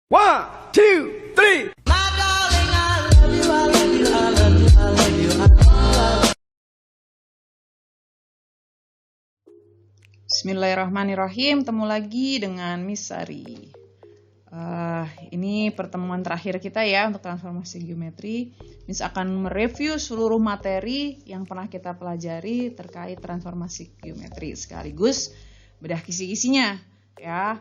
One, two, three. Bismillahirrahmanirrahim. Ketemu lagi dengan Miss Sari. Ini pertemuan terakhir kita ya untuk transformasi geometri. Miss akan mereview seluruh materi yang pernah kita pelajari terkait transformasi geometri sekaligus bedah kisi-kisinya ya.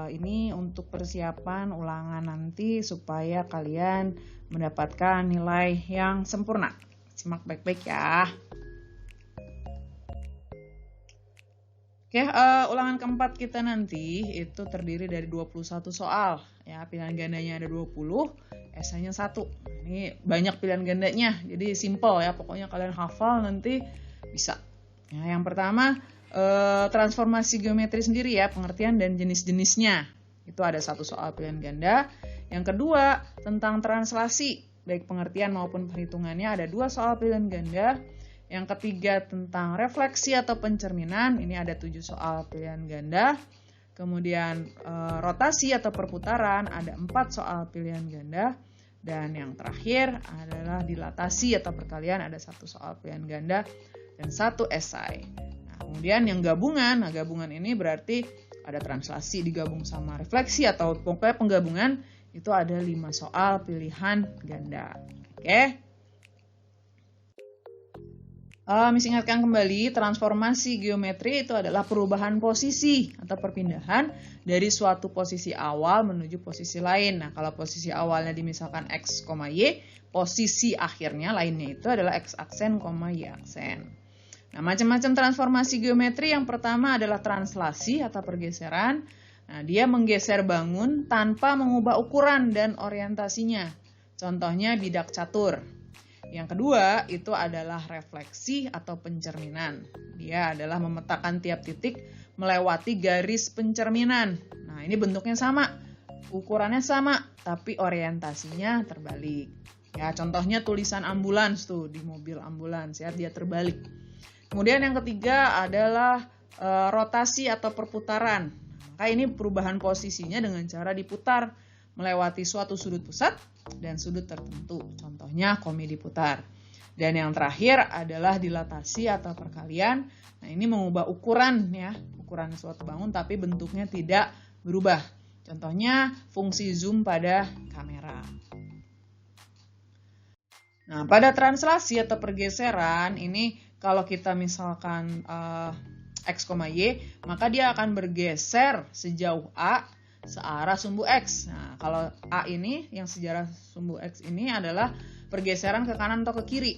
Ini untuk persiapan ulangan nanti supaya kalian mendapatkan nilai yang sempurna. Simak baik-baik ya. Oke, ulangan keempat kita nanti itu terdiri dari 21 soal. Ya, pilihan gandanya ada 20, esainya 1. Ini banyak pilihan gandanya, jadi simple ya. Pokoknya kalian hafal nanti bisa. Ya, yang pertama, transformasi geometri sendiri ya, pengertian dan jenis-jenisnya. Itu ada 1 soal pilihan ganda. Yang kedua, tentang translasi, baik pengertian maupun perhitungannya ada 2 soal pilihan ganda. Yang ketiga tentang refleksi atau pencerminan, ini ada 7 soal pilihan ganda. Kemudian rotasi atau perputaran, ada 4 soal pilihan ganda. Dan yang terakhir adalah dilatasi atau perkalian, ada 1 soal pilihan ganda dan 1 esai. Nah, kemudian yang gabungan, gabungan ini berarti ada translasi digabung sama refleksi atau pokoknya penggabungan, itu ada 5 soal pilihan ganda. Oke. Miss ingatkan kembali, transformasi geometri itu adalah perubahan posisi atau perpindahan dari suatu posisi awal menuju posisi lain. Nah, kalau posisi awalnya dimisalkan X, Y, posisi akhirnya lainnya itu adalah X aksen, Y aksen. Nah, macam-macam transformasi geometri yang pertama adalah translasi atau pergeseran. Nah, dia menggeser bangun tanpa mengubah ukuran dan orientasinya. Contohnya bidak catur. Yang kedua itu adalah refleksi atau pencerminan. Dia adalah memetakan tiap titik melewati garis pencerminan. Nah, ini bentuknya sama, ukurannya sama, tapi orientasinya terbalik. Ya, contohnya tulisan ambulans tuh di mobil ambulans ya, dia terbalik. Kemudian yang ketiga adalah rotasi atau perputaran. Maka ini perubahan posisinya dengan cara diputar melewati suatu sudut pusat dan sudut tertentu. Contohnya komedi putar. Dan yang terakhir adalah dilatasi atau perkalian. Nah, ini mengubah ukuran ya, ukuran suatu bangun tapi bentuknya tidak berubah. Contohnya fungsi zoom pada kamera. Nah, pada translasi atau pergeseran ini kalau kita misalkan X, Y, maka dia akan bergeser sejauh A searah sumbu X. Nah, kalau A ini yang sejarah sumbu X ini adalah pergeseran ke kanan atau ke kiri.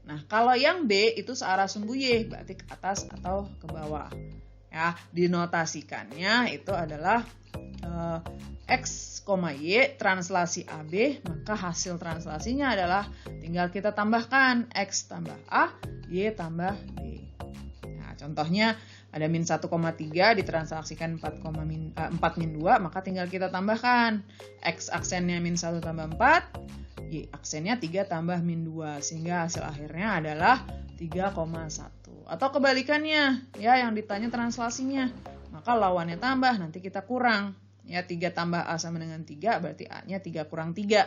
Nah, kalau yang B itu searah sumbu Y, berarti ke atas atau ke bawah. Ya, dinotasikannya itu adalah X, Y translasi AB, maka hasil translasinya adalah tinggal kita tambahkan X tambah A, Y tambah B. Nah, contohnya ada min 1,3 ditransaksikan 4 min 2, maka tinggal kita tambahkan X aksennya min 1 tambah 4, Y aksennya 3 tambah min 2, sehingga hasil akhirnya adalah 3,1. Atau kebalikannya, ya yang ditanya translasinya, maka lawannya tambah, nanti kita kurang. Ya 3 tambah A sama dengan 3, berarti A-nya 3 kurang 3.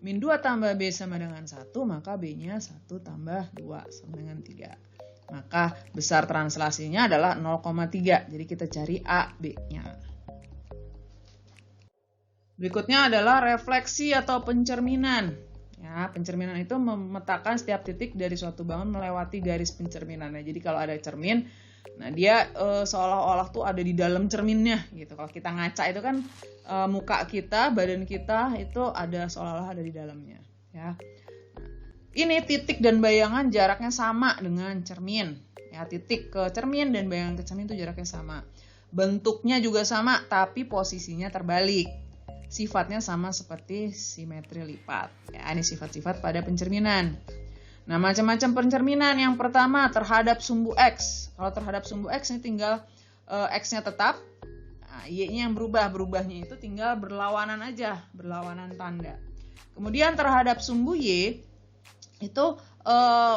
Min 2 tambah B sama dengan 1, maka B-nya 1 tambah 2 sama dengan 3. Maka besar translasinya adalah 0,3. Jadi kita cari A, B-nya. Berikutnya adalah refleksi atau pencerminan. Ya, pencerminan itu memetakan setiap titik dari suatu bangun melewati garis pencerminannya. Jadi kalau ada cermin, nah dia seolah-olah tuh ada di dalam cerminnya gitu. Kalau kita ngaca itu kan muka kita, badan kita itu ada seolah-olah ada di dalamnya, ya. Ini titik dan bayangan jaraknya sama dengan cermin. Ya, titik ke cermin dan bayangan ke cermin itu jaraknya sama. Bentuknya juga sama, tapi posisinya terbalik. Sifatnya sama seperti simetri lipat. Ya, ini sifat-sifat pada pencerminan. Nah, macam-macam pencerminan. Yang pertama terhadap sumbu X. Kalau terhadap sumbu X ini tinggal X-nya tetap. Nah, Y-nya yang berubah. Berubahnya itu tinggal berlawanan aja, berlawanan tanda. Kemudian terhadap sumbu Y itu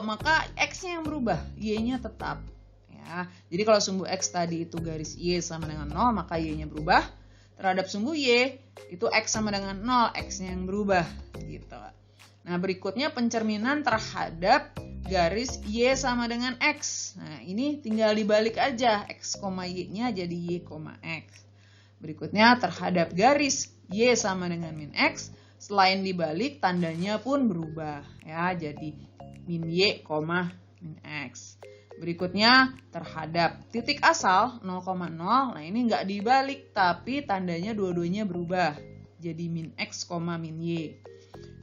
maka X-nya yang berubah, Y-nya tetap. Ya, jadi kalau sumbu X tadi itu garis Y sama dengan 0, maka Y-nya berubah. terhadap sumbu Y itu X sama dengan 0, X-nya yang berubah gitu. Nah, berikutnya pencerminan terhadap garis Y sama dengan X. Nah, ini tinggal dibalik aja, X, Y-nya jadi Y, X. Berikutnya terhadap garis Y sama dengan min X, selain dibalik tandanya pun berubah ya, jadi min Y, min X. Berikutnya terhadap titik asal 0,0, nah ini nggak dibalik tapi tandanya dua-duanya berubah, jadi min X, min Y.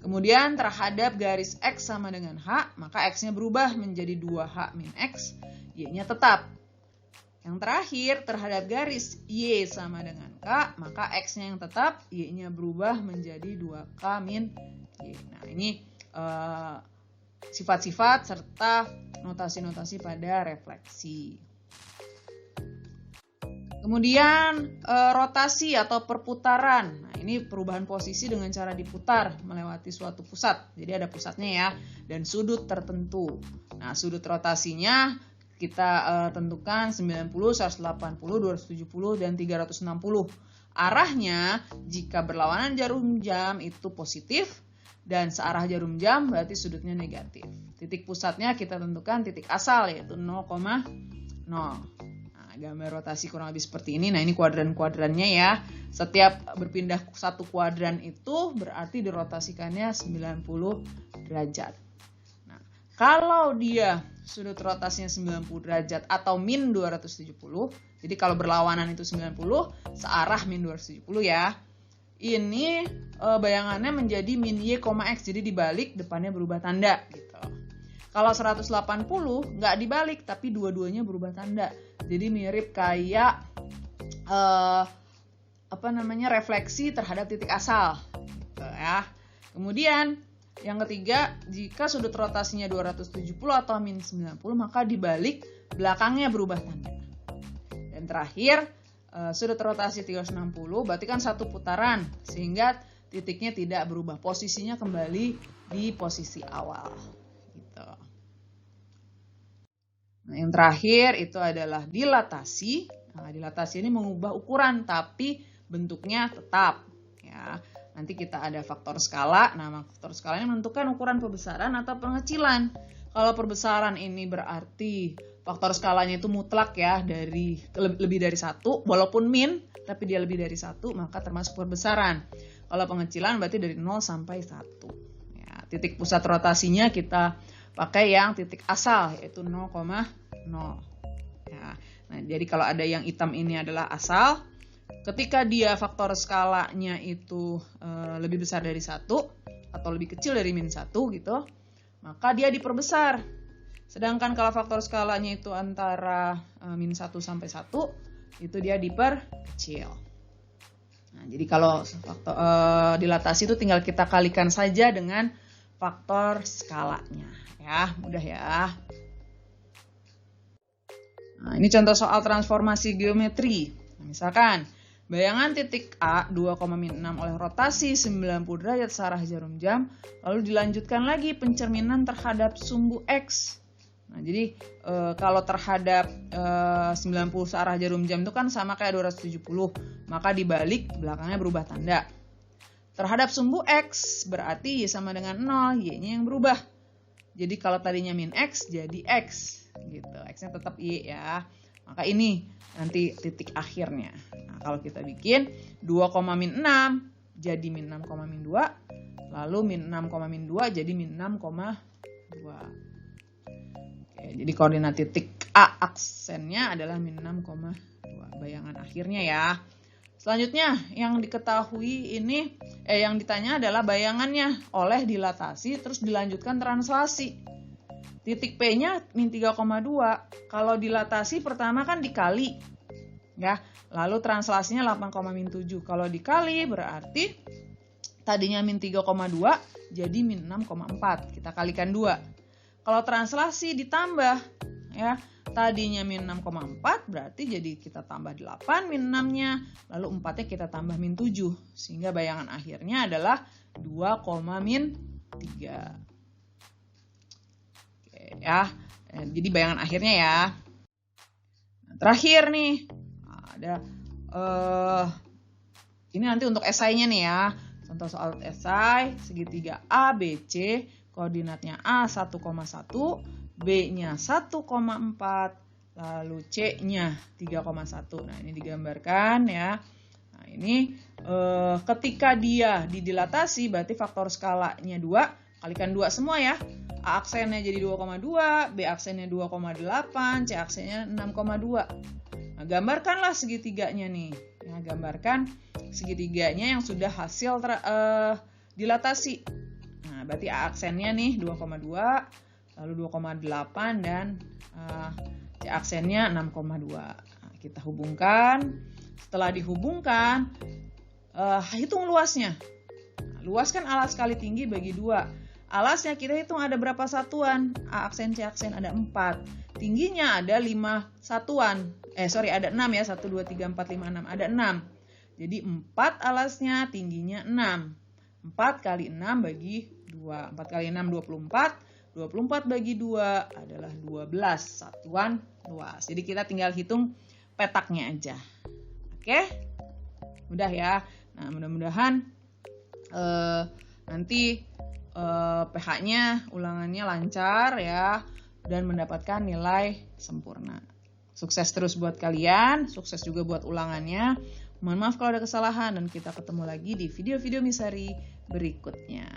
Kemudian terhadap garis X sama dengan H, maka X-nya berubah menjadi 2H min X, Y-nya tetap. Yang terakhir, terhadap garis Y sama dengan K, maka X-nya yang tetap, Y-nya berubah menjadi 2K min Y. Nah, ini sifat-sifat serta notasi-notasi pada refleksi. Kemudian rotasi atau perputaran. Nah, ini perubahan posisi dengan cara diputar melewati suatu pusat. Jadi ada pusatnya ya, dan sudut tertentu. Nah, sudut rotasinya kita tentukan 90, 180, 270, dan 360. Arahnya jika berlawanan jarum jam itu positif, dan searah jarum jam berarti sudutnya negatif. Titik pusatnya kita tentukan titik asal yaitu 0,0. Nah, gambar rotasi kurang lebih seperti ini. Nah, ini kuadran-kuadrannya ya. Setiap berpindah satu kuadran itu berarti dirotasikannya 90 derajat. Nah, kalau dia sudut rotasinya 90 derajat atau min 270, jadi kalau berlawanan itu 90, searah min 270 ya. Ini bayangannya menjadi min Y, X, jadi dibalik depannya berubah tanda gitu. Kalau 180 nggak dibalik tapi dua-duanya berubah tanda. Jadi mirip kayak refleksi terhadap titik asal gitu ya. Kemudian yang ketiga, jika sudut rotasinya 270 atau min 90 maka dibalik belakangnya berubah tanda. Dan terakhir, sudut rotasi 360 berarti kan satu putaran sehingga titiknya tidak berubah, posisinya kembali di posisi awal gitu. Nah, yang terakhir itu adalah dilatasi. Nah, dilatasi ini mengubah ukuran tapi bentuknya tetap ya. Nanti kita ada faktor skala. Nah, faktor skala ini menentukan ukuran pembesaran atau pengecilan. Kalau perbesaran ini berarti faktor skalanya itu mutlak ya, dari lebih dari 1, walaupun min, tapi dia lebih dari 1, maka termasuk perbesaran. Kalau pengecilan berarti dari 0 sampai 1. Ya, titik pusat rotasinya kita pakai yang titik asal, yaitu 0,0. Ya, nah, jadi kalau ada yang hitam ini adalah asal, ketika dia faktor skalanya itu lebih besar dari 1, atau lebih kecil dari min 1 gitu, maka dia diperbesar. Sedangkan kalau faktor skalanya itu antara min 1 sampai 1, itu dia diperkecil. Nah, jadi kalau faktor, dilatasi itu tinggal kita kalikan saja dengan faktor skalanya. Ya, mudah ya. Nah, ini contoh soal transformasi geometri. Nah, misalkan, bayangan titik A 2,6 oleh rotasi 90 derajat searah jarum jam, lalu dilanjutkan lagi pencerminan terhadap sumbu X. Nah, jadi kalau terhadap 90 searah jarum jam itu kan sama kayak 270, maka dibalik belakangnya berubah tanda. Terhadap sumbu X berarti Y sama dengan 0, Y-nya yang berubah. Jadi kalau tadinya min X jadi X gitu, X-nya tetap Y ya. Maka ini nanti titik akhirnya. Nah, kalau kita bikin 2,6 jadi min 6,2, lalu min 6,2 jadi min 6,2. Oke, jadi koordinat titik A aksennya adalah min 6,2. Bayangan akhirnya ya. Selanjutnya yang diketahui ini yang ditanya adalah bayangannya oleh dilatasi terus dilanjutkan translasi. Titik P-nya min 3,2. Kalau dilatasi pertama kan dikali. Ya, lalu translasinya 8,7. Kalau dikali berarti tadinya min 3,2 jadi min 6,4. Kita kalikan 2. Kalau translasi ditambah ya, tadinya min 6,4 berarti jadi kita tambah 8 min 6-nya, lalu 4-nya kita tambah min 7 sehingga bayangan akhirnya adalah 2,3. Ya, jadi bayangan akhirnya ya. Nah, terakhir nih ada Ini nanti untuk esainya nih ya. Contoh soal esai, segitiga ABC, koordinatnya A 1,1, B-nya 1,4, lalu C-nya 3,1. Nah, ini digambarkan ya. Nah, ini ketika dia didilatasi, berarti faktor skalanya 2, kalikan 2 semua ya. A aksennya jadi 2,2, B aksennya 2,8, C aksennya 6,2. Nah, gambarkanlah segitiganya nih. Ya, gambarkan segitiganya yang sudah hasil dilatasi. Nah, berarti A aksennya nih 2,2, lalu 2,8 dan C aksennya 6,2. Nah, kita hubungkan. Setelah dihubungkan, hitung luasnya. Nah, luaskan alas kali tinggi bagi 2. Alasnya kita hitung ada berapa satuan? A aksen, C aksen ada 4. Tingginya ada 5 satuan. Ada 6 ya. 1, 2, 3, 4, 5, 6. Ada 6. Jadi 4 alasnya, tingginya 6. 4 kali 6 bagi 2. 4 kali 6, 24. 24 bagi 2 adalah 12 satuan luas. Jadi kita tinggal hitung petaknya aja. Oke? Mudah ya. Nah, mudah-mudahan nanti PH-nya, ulangannya lancar ya, dan mendapatkan nilai sempurna. Sukses terus buat kalian, sukses juga buat ulangannya. Mohon maaf kalau ada kesalahan, dan kita ketemu lagi di video-video Misari berikutnya.